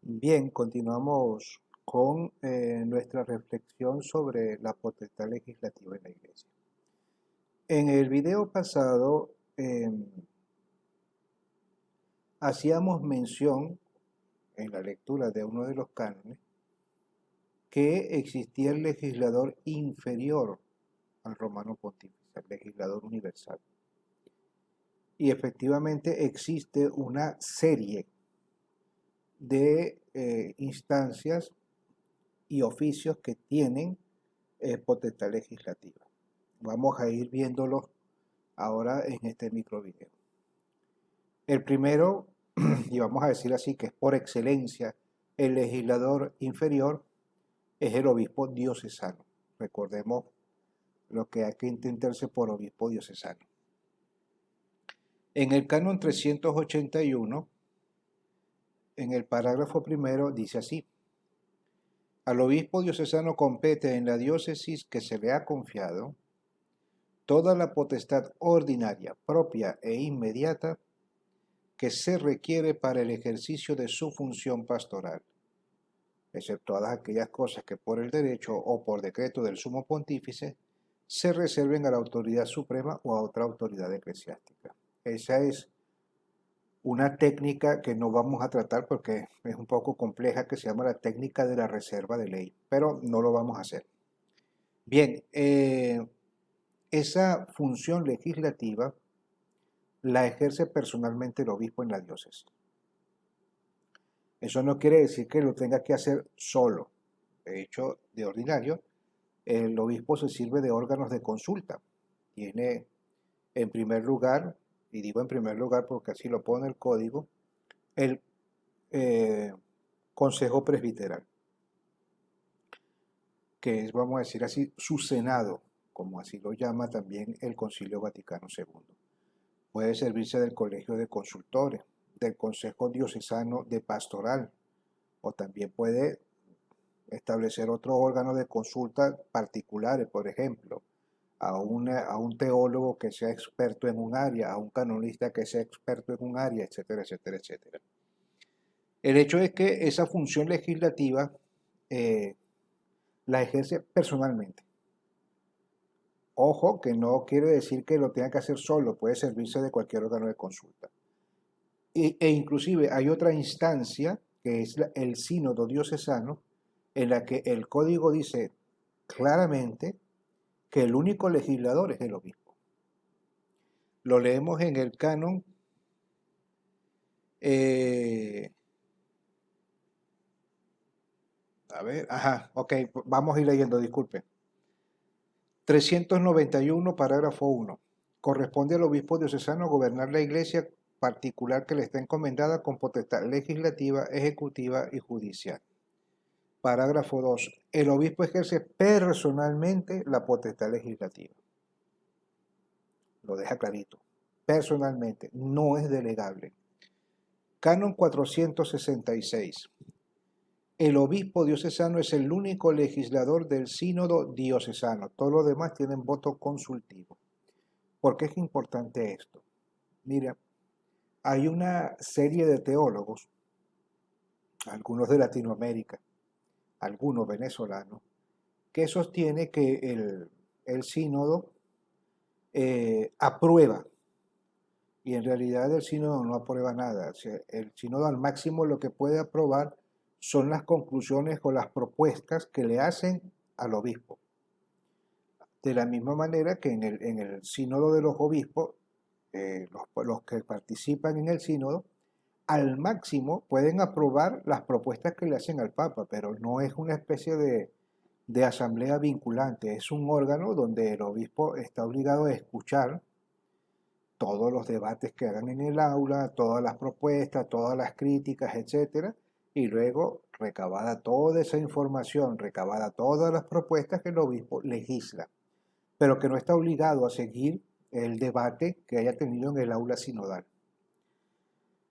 Bien, continuamos con nuestra reflexión sobre la potestad legislativa en la Iglesia. En el video pasado hacíamos mención en la lectura de uno de los cánones que existía el legislador inferior al romano pontífice, el legislador universal. Y efectivamente existe una serie de instancias y oficios que tienen potestad legislativa. Vamos a ir viéndolos ahora en este microvideo. El primero, y vamos a decir así, que es por excelencia el legislador inferior, es el obispo diocesano. Recordemos lo que hay que intentarse por obispo diocesano. En el canon 381, en el parágrafo primero, dice así: al obispo diocesano compete en la diócesis que se le ha confiado toda la potestad ordinaria, propia e inmediata que se requiere para el ejercicio de su función pastoral, exceptuadas aquellas cosas que por el derecho o por decreto del sumo pontífice se reserven a la autoridad suprema o a otra autoridad eclesiástica. Esa es una técnica que no vamos a tratar porque es un poco compleja, que se llama la técnica de la reserva de ley, pero no lo vamos a hacer. Bien, esa función legislativa la ejerce personalmente el obispo en la diócesis. Eso no quiere decir que lo tenga que hacer solo. De hecho, de ordinario, el obispo se sirve de órganos de consulta. Tiene en primer lugar, y digo en primer lugar porque así lo pone el código, el Consejo Presbiteral, que es, vamos a decir así, su senado, como así lo llama también el Concilio Vaticano II. Puede servirse del Colegio de Consultores, del Consejo Diocesano de Pastoral, o también puede establecer otros órganos de consulta particulares, por ejemplo, a un teólogo que sea experto en un área, a un canonista que sea experto en un área, etcétera, etcétera, etcétera. El hecho es que esa función legislativa la ejerce personalmente. Ojo, que no quiere decir que lo tenga que hacer solo, puede servirse de cualquier órgano de consulta. E inclusive hay otra instancia, que es el sínodo diocesano, en la que el código dice claramente que el único legislador es el obispo. Lo leemos en el canon vamos a ir leyendo, disculpe. 391, parágrafo 1. Corresponde al obispo diocesano gobernar la iglesia particular que le está encomendada con potestad legislativa, ejecutiva y judicial. Parágrafo 2. El obispo ejerce personalmente la potestad legislativa. Lo deja clarito. Personalmente, no es delegable. Canon 466. El obispo diocesano es el único legislador del sínodo diocesano. Todos los demás tienen voto consultivo. ¿Por qué es importante esto? Mira, hay una serie de teólogos, algunos de Latinoamérica, algunos venezolanos, que sostiene que el sínodo aprueba, y en realidad el sínodo no aprueba nada. O sea, el sínodo al máximo lo que puede aprobar son las conclusiones o las propuestas que le hacen al obispo. De la misma manera que en el sínodo de los obispos, los que participan en el sínodo, al máximo pueden aprobar las propuestas que le hacen al Papa, pero no es una especie de asamblea vinculante, es un órgano donde el obispo está obligado a escuchar todos los debates que hagan en el aula, todas las propuestas, todas las críticas, etcétera, y luego recabada toda esa información, recabada todas las propuestas, que el obispo legisla, pero que no está obligado a seguir el debate que haya tenido en el aula sinodal,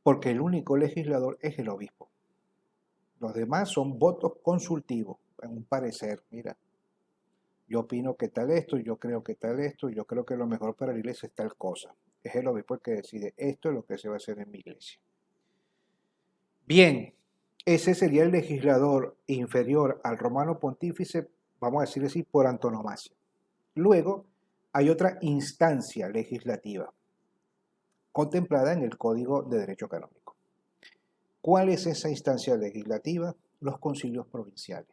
porque el único legislador es el obispo. Los demás son votos consultivos, en un parecer. Mira, yo opino que tal esto, yo creo que tal esto, yo creo que lo mejor para la iglesia es tal cosa. Es el obispo el que decide, esto es lo que se va a hacer en mi iglesia. Bien, Ese sería el legislador inferior al romano pontífice, vamos a decir así, por antonomasia. Luego, hay otra instancia legislativa contemplada en el Código de Derecho Canónico. ¿Cuál es esa instancia legislativa? Los concilios provinciales.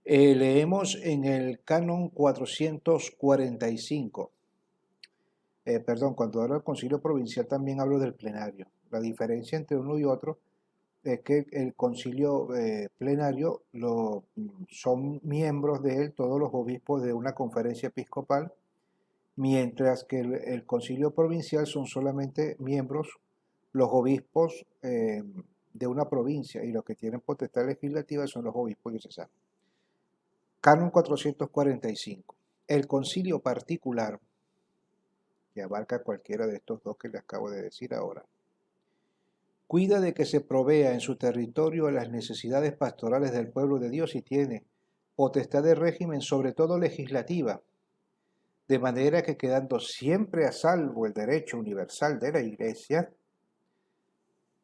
Leemos en el canon 445, cuando hablo del concilio provincial también hablo del plenario. La diferencia entre uno y otro es que el concilio plenario son miembros de él todos los obispos de una conferencia episcopal, mientras que el concilio provincial son solamente miembros los obispos de una provincia, y los que tienen potestad legislativa son los obispos diocesanos. Canon 445. El concilio particular, que abarca cualquiera de estos dos que les acabo de decir ahora, cuida de que se provea en su territorio a las necesidades pastorales del pueblo de Dios y tiene potestad de régimen, sobre todo legislativa, de manera que quedando siempre a salvo el derecho universal de la Iglesia,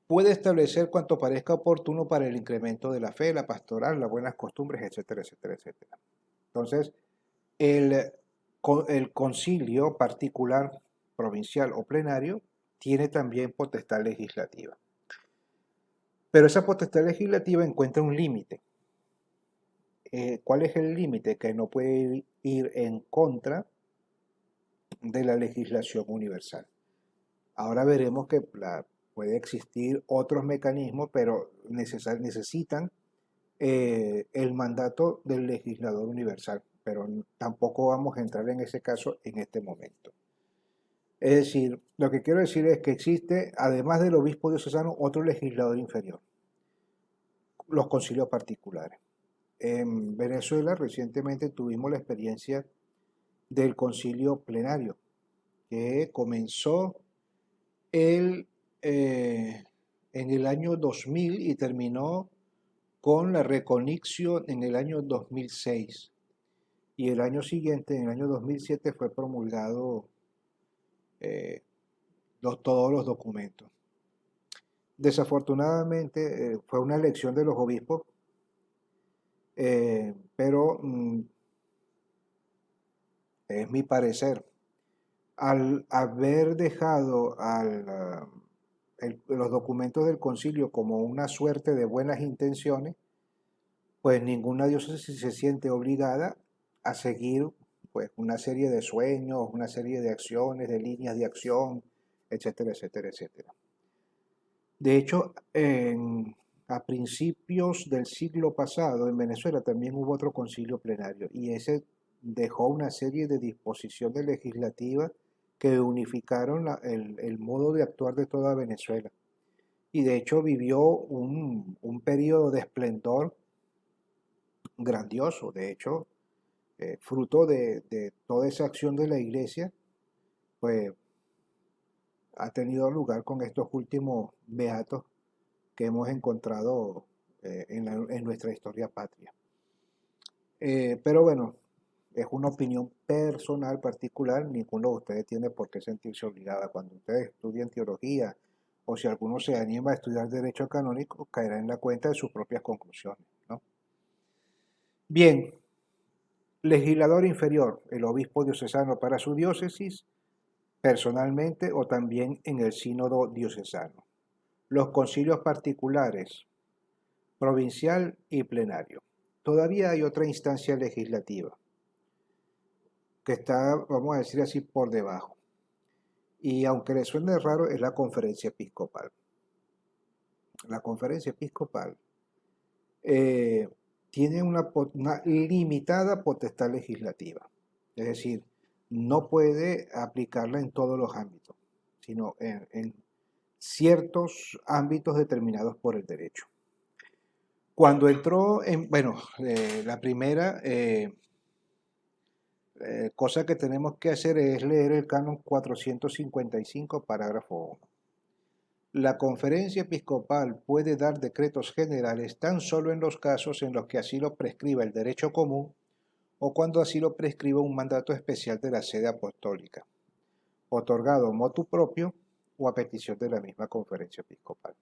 puede establecer cuanto parezca oportuno para el incremento de la fe, la pastoral, las buenas costumbres, etcétera, etcétera, etcétera. Entonces, el concilio particular, provincial o plenario tiene también potestad legislativa. Pero esa potestad legislativa encuentra un límite. ¿Cuál es el límite? Que no puede ir en contra de la legislación universal. Ahora veremos que puede existir otros mecanismos, pero necesitan el mandato del legislador universal, pero tampoco vamos a entrar en ese caso en este momento. Es decir, lo que quiero decir es que existe, además del obispo diocesano, otro legislador inferior, los concilios particulares. En Venezuela recientemente tuvimos la experiencia del concilio plenario, que comenzó en el año 2000 y terminó con la Reconixio en el año 2006. Y el año siguiente, en el año 2007, fue promulgado todos los documentos. Desafortunadamente fue una elección de los obispos, pero es mi parecer. Al haber dejado los documentos del concilio como una suerte de buenas intenciones, pues ninguna diócesis se siente obligada a seguir pues una serie de sueños, una serie de acciones, de líneas de acción, etcétera, etcétera, etcétera. De hecho, a principios del siglo pasado en Venezuela también hubo otro concilio plenario y ese dejó una serie de disposiciones legislativas que unificaron el modo de actuar de toda Venezuela. Y de hecho vivió un periodo de esplendor grandioso. De hecho, fruto de toda esa acción de la Iglesia, pues ha tenido lugar con estos últimos beatos que hemos encontrado en nuestra historia patria. Pero bueno, es una opinión personal particular, ninguno de ustedes tiene por qué sentirse obligada. Cuando ustedes estudian teología o si alguno se anima a estudiar derecho canónico, caerá en la cuenta de sus propias conclusiones, ¿no? Bien, legislador inferior, el obispo diocesano para su diócesis, personalmente o también en el sínodo diocesano. Los concilios particulares, provincial y plenario. Todavía hay otra instancia legislativa que está, vamos a decir así, por debajo. Y aunque le suene raro, es la conferencia episcopal. La conferencia episcopal tiene una limitada potestad legislativa. Es decir, no puede aplicarla en todos los ámbitos, sino en ciertos ámbitos determinados por el derecho. Cuando entró la primera cosa que tenemos que hacer es leer el canon 455, parágrafo 1. La conferencia episcopal puede dar decretos generales tan solo en los casos en los que así lo prescriba el derecho común o cuando así lo prescriba un mandato especial de la sede apostólica, otorgado motu propio o a petición de la misma conferencia episcopal.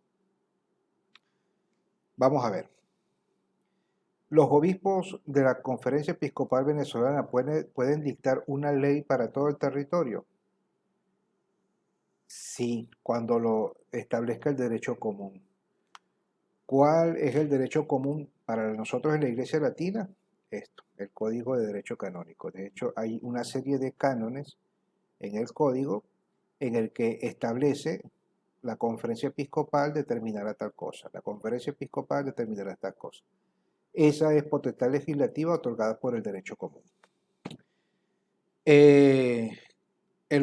Vamos a ver. Los obispos de la Conferencia Episcopal Venezolana pueden dictar una ley para todo el territorio. Sí, cuando lo establezca el derecho común. ¿Cuál es el derecho común para nosotros en la Iglesia Latina? Esto, el Código de Derecho Canónico. De hecho, hay una serie de cánones en el Código en el que establece la Conferencia Episcopal determinará tal cosa, la Conferencia Episcopal determinará tal cosa. Esa es potestad legislativa otorgada por el derecho común. El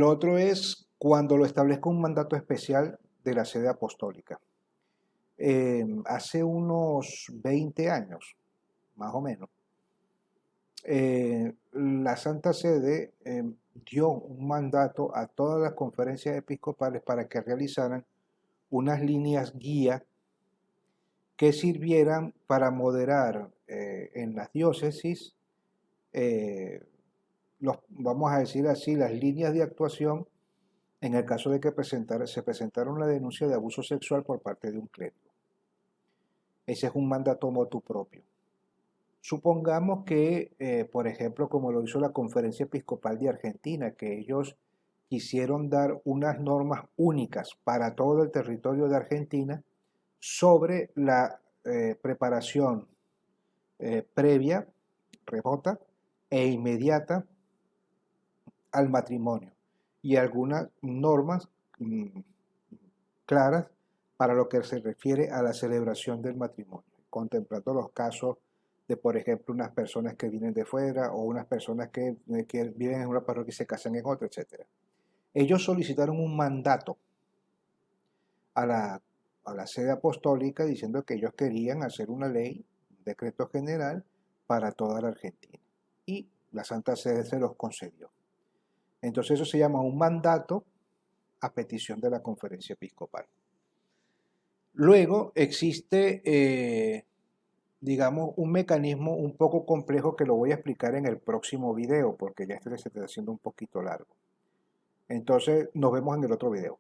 otro es cuando lo establezca un mandato especial de la sede apostólica. Hace unos 20 años, más o menos, la Santa Sede dio un mandato a todas las conferencias episcopales para que realizaran unas líneas guía que sirvieran para moderar en las diócesis, vamos a decir así, las líneas de actuación en el caso de que se presentara una denuncia de abuso sexual por parte de un clérigo. Ese es un mandato motu propio. Supongamos que, por ejemplo, como lo hizo la Conferencia Episcopal de Argentina, que ellos quisieron dar unas normas únicas para todo el territorio de Argentina sobre la preparación previa, remota e inmediata al matrimonio y algunas normas claras para lo que se refiere a la celebración del matrimonio, contemplando los casos de, por ejemplo, unas personas que vienen de fuera o unas personas que viven en una parroquia y se casan en otra, etc. Ellos solicitaron un mandato a la sede apostólica diciendo que ellos querían hacer una ley, un decreto general para toda la Argentina. Y la Santa Sede se los concedió. Entonces eso se llama un mandato a petición de la Conferencia Episcopal. Luego existe, digamos, un mecanismo un poco complejo que lo voy a explicar en el próximo video, porque ya este se está haciendo un poquito largo. Entonces nos vemos en el otro video.